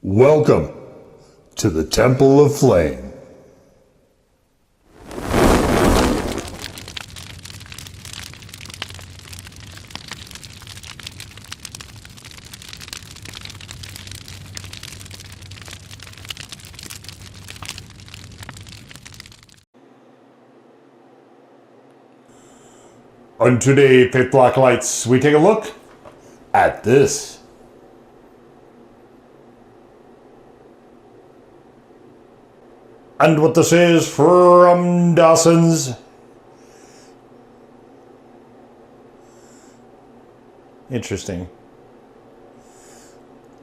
Welcome to the Temple of Flame. On today, Faith Black Lights, we take a look at this. And what this is from Dawson's. Interesting.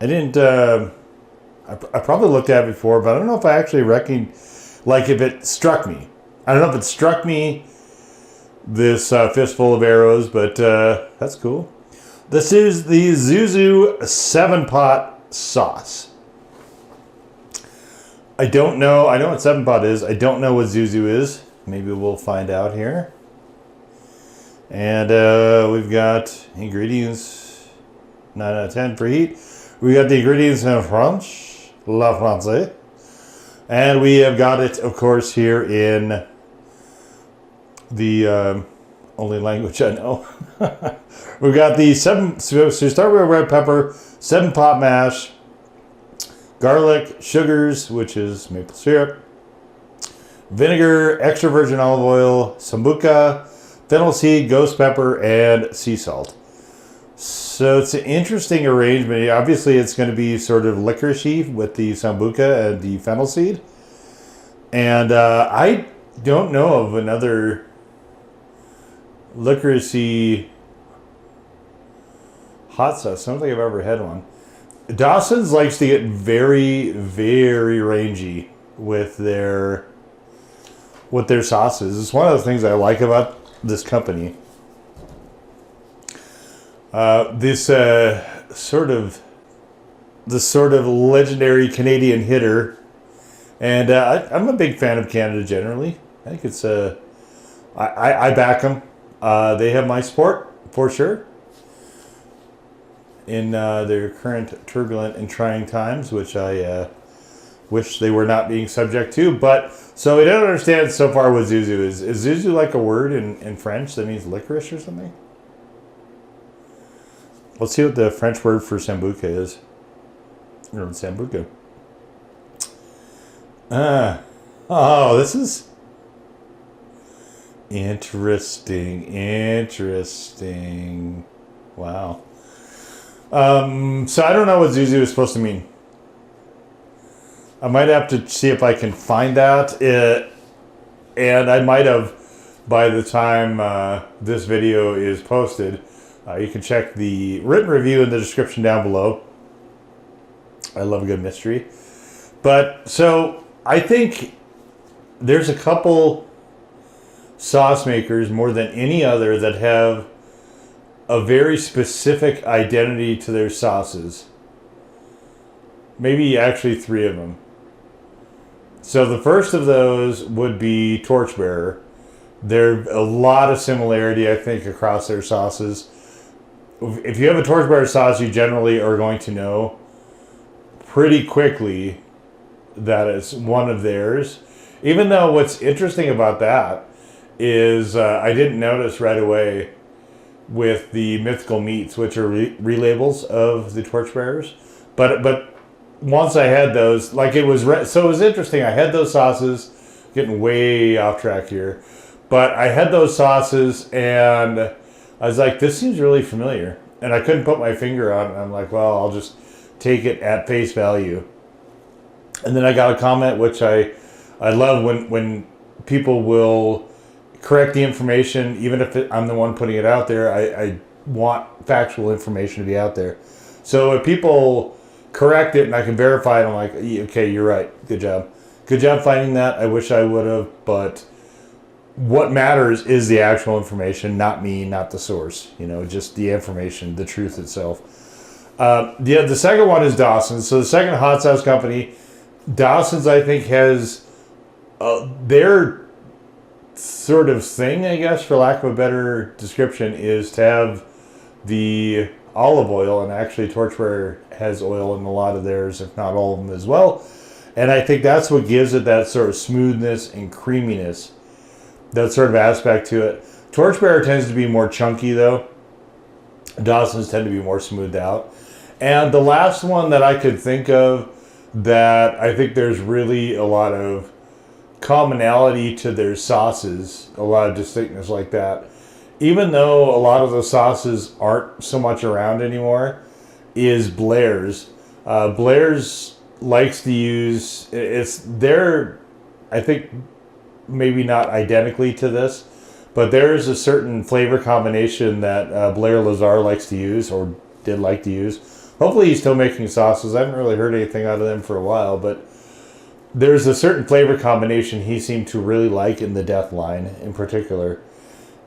I didn't, I probably looked at it before, but I don't know if I actually like if it struck me. I don't know if it struck me, this fistful of arrows, but that's cool. This is the Zuzu 7-pot sauce. I don't know. I know what 7-pot is. I don't know what Zuzu is. Maybe we'll find out here. And we've got ingredients 9 out of 10 for heat. We got the ingredients in French, La Française. And we have got it, of course, here in the only language I know. We've got the so start with red pepper, 7-pot mash, garlic, sugars, which is maple syrup, vinegar, extra virgin olive oil, sambuca, fennel seed, ghost pepper, and sea salt. So it's an interesting arrangement. Obviously, it's going to be sort of licoricey with the sambuca and the fennel seed. And I don't know of another licoricey hot sauce. I don't think I've ever had one. Dawson's likes to get very, very rangy with their sauces. It's one of the things I like about this company. This sort of legendary Canadian hitter, and I'm a big fan of Canada generally. I think it's I back them. They have my support for sure in their current turbulent and trying times, which I wish they were not being subject to. But so I don't understand so far what Zuzu is. Is Zuzu like a word in French that means licorice or something? Let's see what the French word for sambuca is. Or sambuca. Oh, this is interesting. Wow. So I don't know what Zuzu is supposed to mean. I might have to see if I can find that. And I might have, by the time this video is posted, you can check the written review in the description down below. I love a good mystery. But so I think there's a couple sauce makers more than any other that have a very specific identity to their sauces. Maybe actually 3 of them. So the first of those would be Torchbearer. There's a lot of similarity, I think, across their sauces. If you have a Torchbearer sauce, you generally are going to know pretty quickly that it's one of theirs. Even though what's interesting about that is I didn't notice right away with the mythical meats, which are relabels of the Torchbearers, but once I had those, like it was so it was interesting. I had those sauces, getting way off track here, but I had those sauces and I was like, this seems really familiar, and I couldn't put my finger on it. I'm like, well, I'll just take it at face value. And then I got a comment, which I love when people will correct the information, even if I'm the one putting it out there. I want factual information to be out there. So if people correct it and I can verify it, I'm like, okay, you're right. Good job. Good job finding that. I wish I would have, but what matters is the actual information, not me, not the source. You know, just the information, the truth itself. The second one is Dawson. So the second hot sauce company, Dawson's, I think, has their sort of thing, I guess, for lack of a better description, is to have the olive oil, and actually Torchbearer has oil in a lot of theirs, if not all of them as well. And I think that's what gives it that sort of smoothness and creaminess, that sort of aspect to it. Torchbearer tends to be more chunky though. Dawson's tend to be more smoothed out. And the last one that I could think of that I think there's really a lot of commonality to their sauces, a lot of distinctness like that, even though a lot of the sauces aren't so much around anymore, is Blair's. Blair's likes to use, I think maybe not identically to this, but there's a certain flavor combination that Blair Lazar likes to use, or did like to use. Hopefully he's still making sauces. I haven't really heard anything out of them for a while, but there's a certain flavor combination he seemed to really like in the Death line in particular.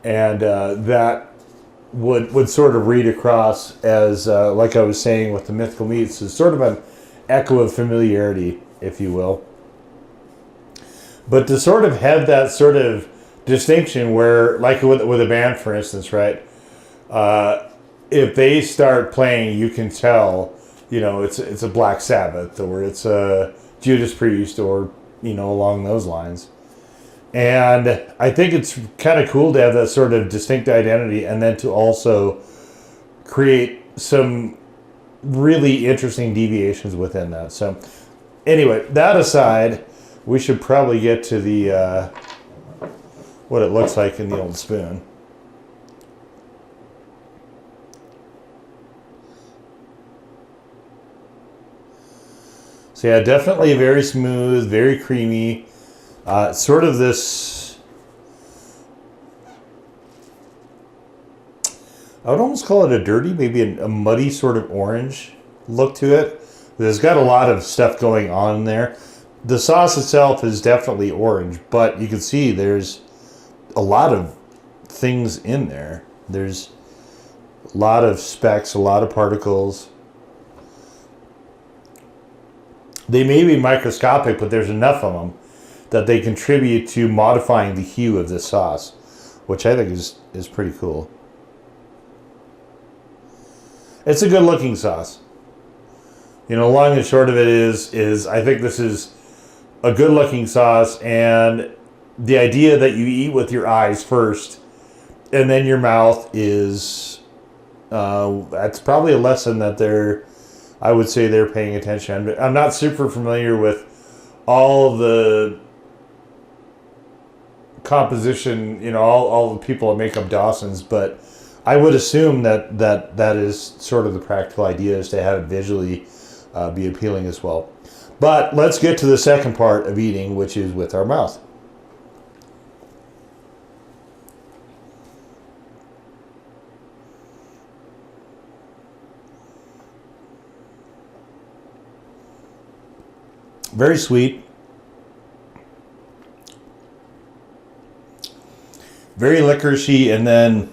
And that would sort of read across as, like I was saying with the Mythical Meats, is sort of an echo of familiarity, if you will. But to sort of have that sort of distinction where, like with a band, for instance, right? If they start playing, you can tell, it's a Black Sabbath, or it's a Judas Priest, or, along those lines. And I think it's kind of cool to have that sort of distinct identity, and then to also create some really interesting deviations within that. So anyway, that aside, we should probably get to the what it looks like in the old spoon. So yeah, definitely very smooth, very creamy. Sort of this, I would almost call it a dirty, maybe a muddy sort of orange look to it. There's got a lot of stuff going on there. The sauce itself is definitely orange, but you can see there's a lot of things in there. There's a lot of specks, a lot of particles. They may be microscopic, but there's enough of them that they contribute to modifying the hue of this sauce, which I think is pretty cool. It's a good looking sauce. Long and short of it is I think this is a good looking sauce, and the idea that you eat with your eyes first and then your mouth is, that's probably a lesson that I would say they're paying attention. I'm not super familiar with all the composition, all the people that make up Dawson's, but I would assume that is sort of the practical idea, is to have it visually be appealing as well. But let's get to the second part of eating, which is with our mouth. Very sweet. Very licoricey, and then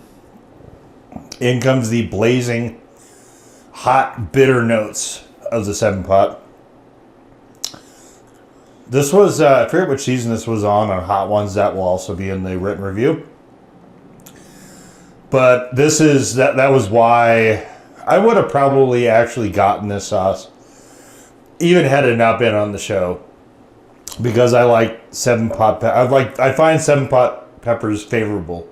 in comes the blazing, hot, bitter notes of the 7-Pot. This was, I forget which season this was on Hot Ones. That will also be in the written review. But this is, that was why I would have probably actually gotten this sauce, even had it not been on the show, because I like 7-Pot. I find 7-Pot peppers favorable.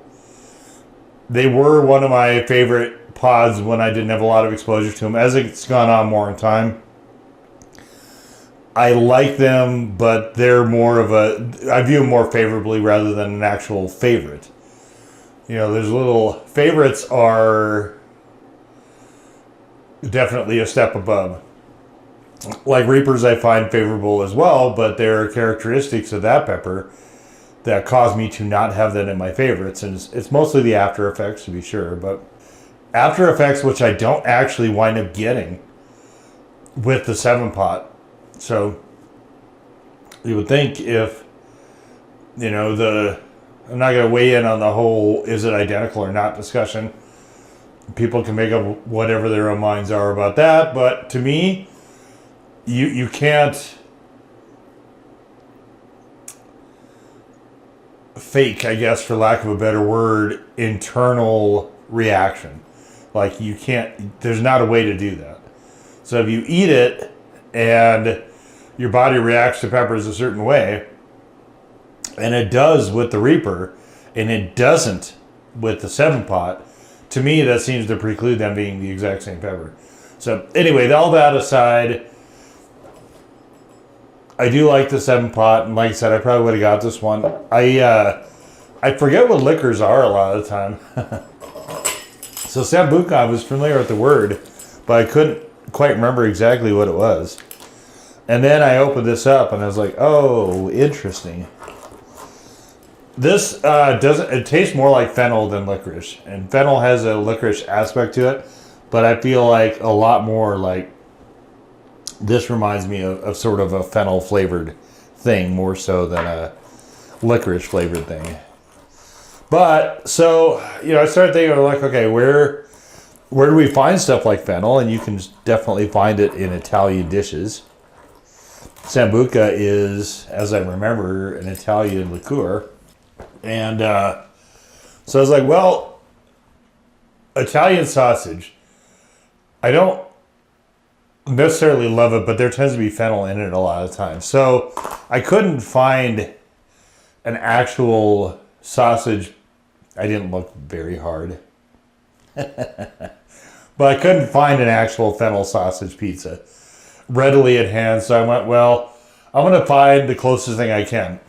They were one of my favorite pods when I didn't have a lot of exposure to them. As it's gone on more in time, I like them, but they're more of I view them more favorably rather than an actual favorite. There's little favorites are definitely a step above. Like Reapers, I find favorable as well, but there are characteristics of that pepper that cause me to not have that in my favorites. And it's mostly the after effects, to be sure, but after effects, which I don't actually wind up getting with the 7-Pot. So you would think if, I'm not going to weigh in on the whole is it identical or not discussion. People can make up whatever their own minds are about that, but to me, you can't fake, I guess, for lack of a better word, internal reaction. Like you can't, there's not a way to do that. So if you eat it and your body reacts to peppers a certain way, and it does with the Reaper, and it doesn't with the 7-pot, to me that seems to preclude them being the exact same pepper. So anyway, all that aside, I do like the 7-pot, and like I said, I probably would have got this one. I forget what liquors are a lot of the time. So Sambuca, I was familiar with the word, but I couldn't quite remember exactly what it was. And then I opened this up, and I was like, oh, interesting. This it tastes more like fennel than licorice. And fennel has a licorice aspect to it, but I feel like a lot more like this reminds me of sort of a fennel flavored thing more so than a licorice flavored thing. But so, I started thinking like, okay, where do we find stuff like fennel? And you can definitely find it in Italian dishes. Sambuca is, as I remember, an Italian liqueur. And so I was like, well, Italian sausage, I don't necessarily love it, but there tends to be fennel in it a lot of times. So I couldn't find an actual sausage. I didn't look very hard. But I couldn't find an actual fennel sausage pizza readily at hand. So I went, well, I'm going to find the closest thing I can.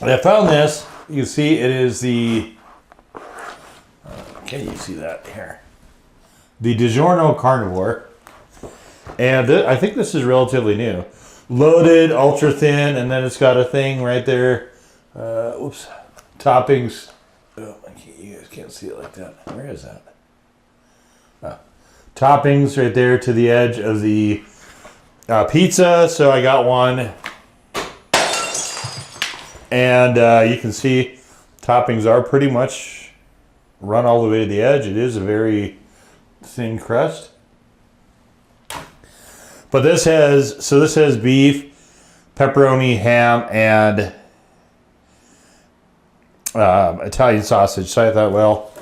And I found this. You can see it is the, can you see that here? The Digiorno Carnivore. And I think this is relatively new. Loaded, ultra thin, and then it's got a thing right there. Oops. Toppings. Oh, you guys can't see it like that. Where is that? Toppings right there to the edge of the pizza. So I got one. And you can see toppings are pretty much run all the way to the edge. It is a very thin crust. But this has beef, pepperoni, ham, and Italian sausage. So I thought, well,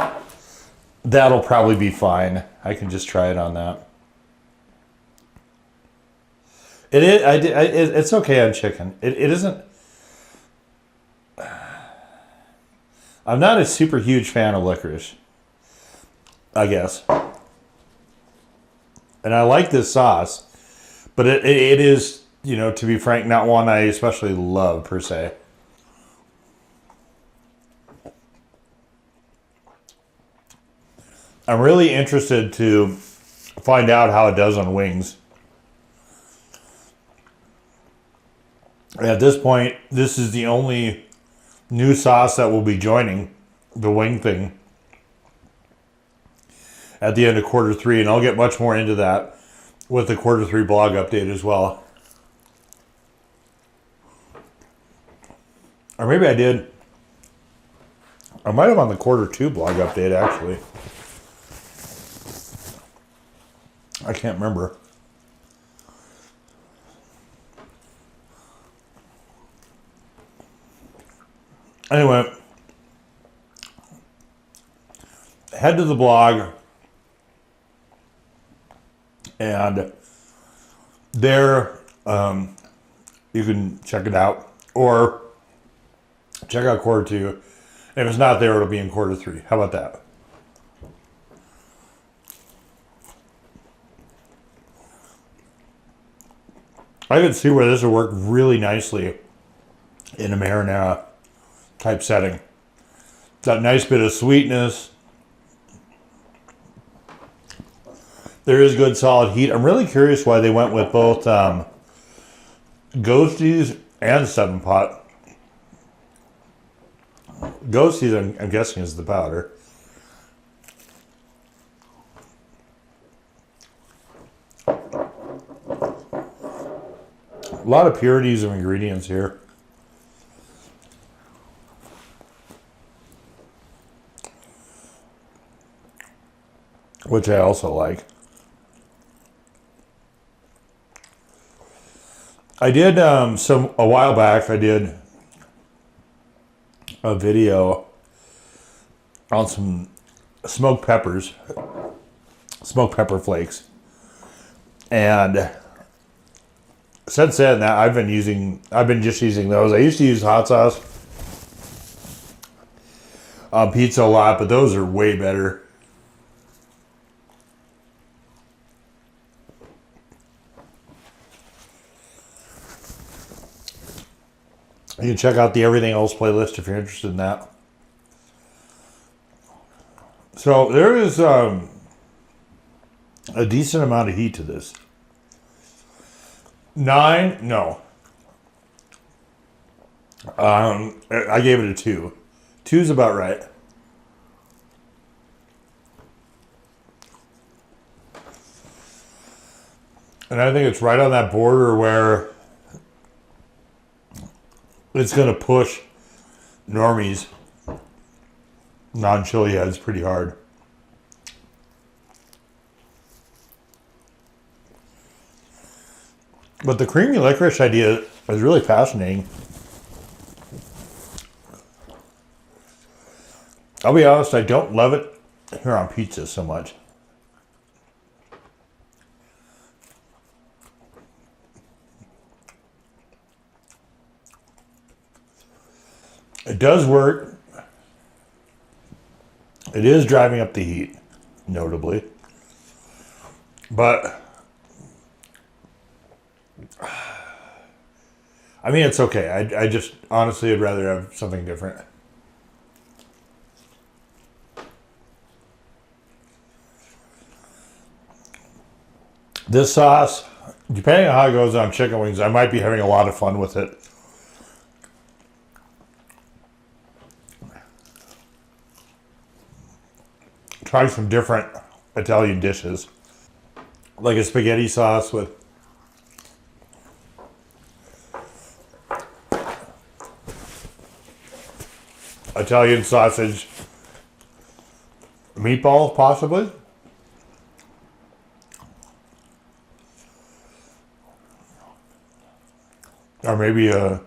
that'll probably be fine. I can just try it on that. It's okay on chicken. It isn't. I'm not a super huge fan of licorice, I guess. And I like this sauce, but it is, to be frank, not one I especially love per se. I'm really interested to find out how it does on wings. At this point, this is the only new sauce that will be joining the wing thing at the end of Q3, and I'll get much more into that with the Q3 blog update as well. Or maybe I did. I might have on the Q2 blog update, actually. I can't remember. Anyway, head to the blog, and there you can check it out, or check out Q2. If it's not there, it'll be in Q3. How about that? I could see where this would work really nicely in a marinara type setting. That nice bit of sweetness. There is good solid heat. I'm really curious why they went with both Ghosties and 7-pot. Ghosties, I'm guessing, is the powder. A lot of purities of ingredients here. Which I also like. I did a while back. I did a video on some smoked peppers, smoked pepper flakes. And since then, I've been just using those. I used to use hot sauce on pizza a lot, but those are way better. You can check out the Everything Else playlist if you're interested in that. So there is a decent amount of heat to this. 9, no. I gave it a 2. 2's about right. And I think it's right on that border where it's going to push normies, non-chili heads, pretty hard. But the creamy licorice idea is really fascinating. I'll be honest, I don't love it here on pizza so much. It does work. It is driving up the heat, notably. But I mean, it's okay. I just, honestly, I'd rather have something different. This sauce, depending on how it goes on chicken wings, I might be having a lot of fun with it. Try some different Italian dishes. Like a spaghetti sauce with Italian sausage meatballs, possibly. Or maybe I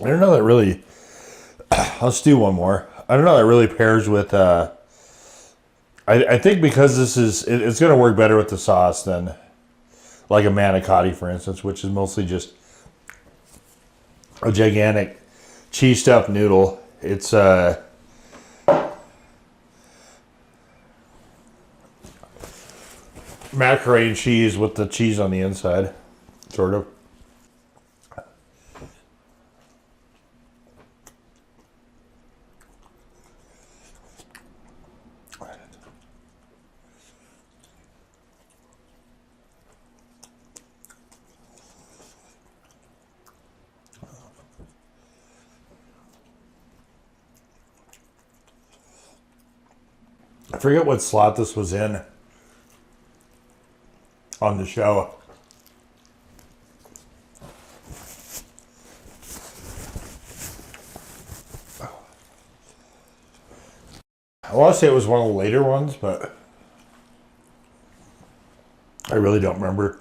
don't know that really. Let's do one more. I don't know that really pairs with. I think because it's going to work better with the sauce than like a manicotti, for instance, which is mostly just a gigantic cheese stuffed noodle. It's macaroni and cheese with the cheese on the inside, sort of. I forget what slot this was in on the show. I want to say it was one of the later ones, but I really don't remember.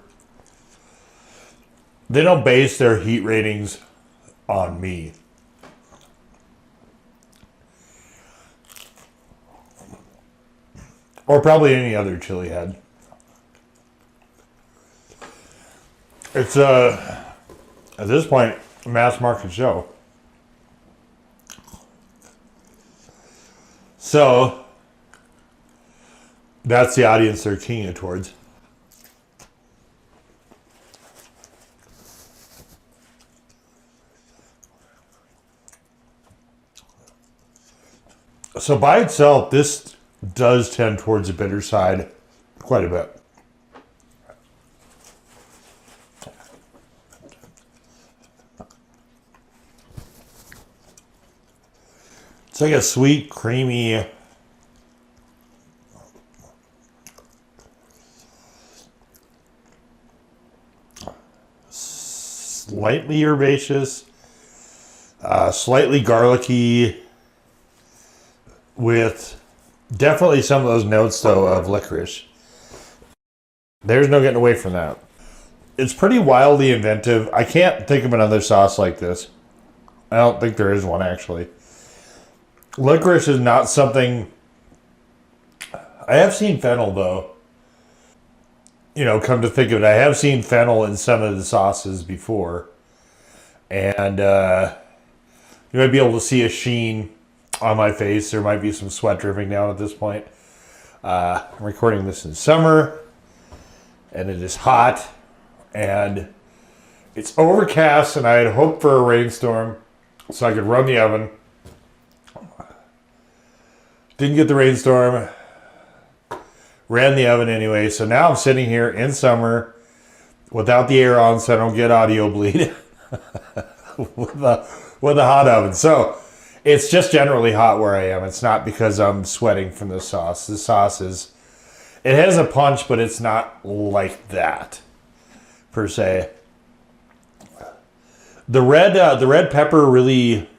They don't base their heat ratings on me. Or probably any other chili head. It's at this point, a mass market show. So that's the audience they're keying it towards. So by itself, this does tend towards the bitter side quite a bit. It's like a sweet, creamy, slightly herbaceous, slightly garlicky, with definitely some of those notes, though, of licorice. There's no getting away from that. It's pretty wildly inventive. I can't think of another sauce like this. I don't think there is one, actually. Licorice is not something I have seen fennel though. You know, come to think of it, I have seen fennel in some of the sauces before. And you might be able to see a sheen on my face. There might be some sweat dripping down at this point. I'm recording this in summer, and it is hot, and it's overcast, and I had hoped for a rainstorm so I could run the oven. Didn't get the rainstorm. Ran the oven anyway, so now I'm sitting here in summer without the air on so I don't get audio bleed with a hot oven. So it's just generally hot where I am. It's not because I'm sweating from the sauce. The sauce it has a punch, but it's not like that per se. The red pepper really,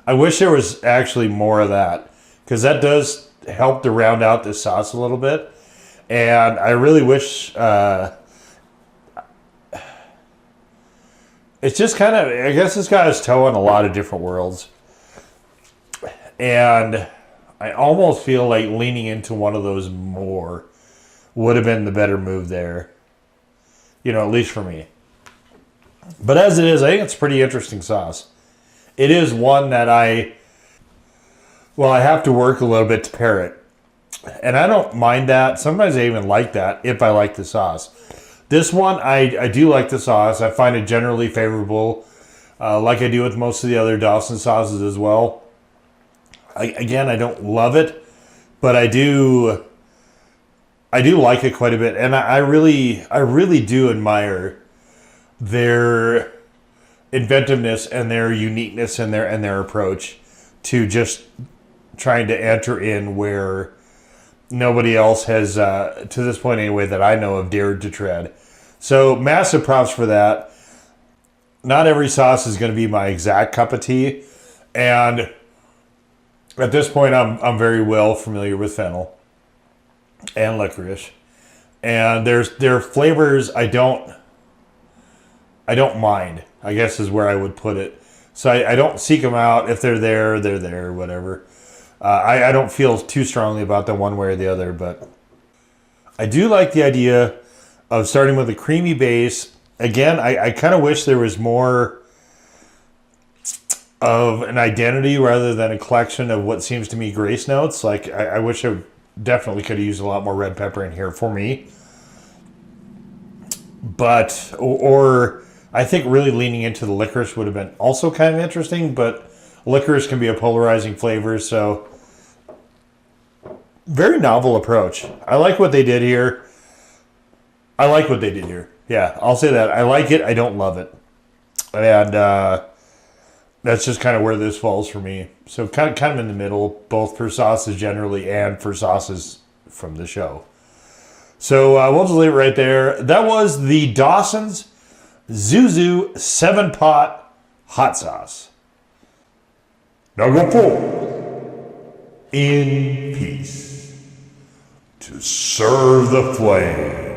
I wish there was actually more of that, because that does help to round out this sauce a little bit. And I really wish, it's just kind of, I guess it's got its toe in a lot of different worlds. And I almost feel like leaning into one of those more would have been the better move there. You know, at least for me. But as it is, I think it's a pretty interesting sauce. It is one that I have to work a little bit to pair it. And I don't mind that. Sometimes I even like that if I like the sauce. This one, I do like the sauce. I find it generally favorable, like I do with most of the other Dawson sauces as well. Again, I don't love it, but I do like it quite a bit. And I really do admire their inventiveness and their uniqueness and their approach to just trying to enter in where nobody else has, to this point anyway, that I know of, dared to tread. So massive props for that. Not every sauce is going to be my exact cup of tea, and at this point I'm very well familiar with fennel and licorice, and their flavors I don't mind, I guess is where I would put it. So I don't seek them out. If they're there, whatever. I don't feel too strongly about them one way or the other, but I do like the idea of starting with a creamy base. Again, I kind of wish there was more of an identity rather than a collection of what seems to me grace notes. Like, I wish I definitely could have used a lot more red pepper in here for me. But, or I think really leaning into the licorice would have been also kind of interesting, but licorice can be a polarizing flavor, so very novel approach. I like what they did here. Yeah, I'll say that. I like it. I don't love it. And that's just kind of where this falls for me. So kind of in the middle, both for sauces generally and for sauces from the show. So we'll just leave it right there. That was the Dawson's Zuzu 7-pot hot sauce. Now go forth in peace to serve the flame.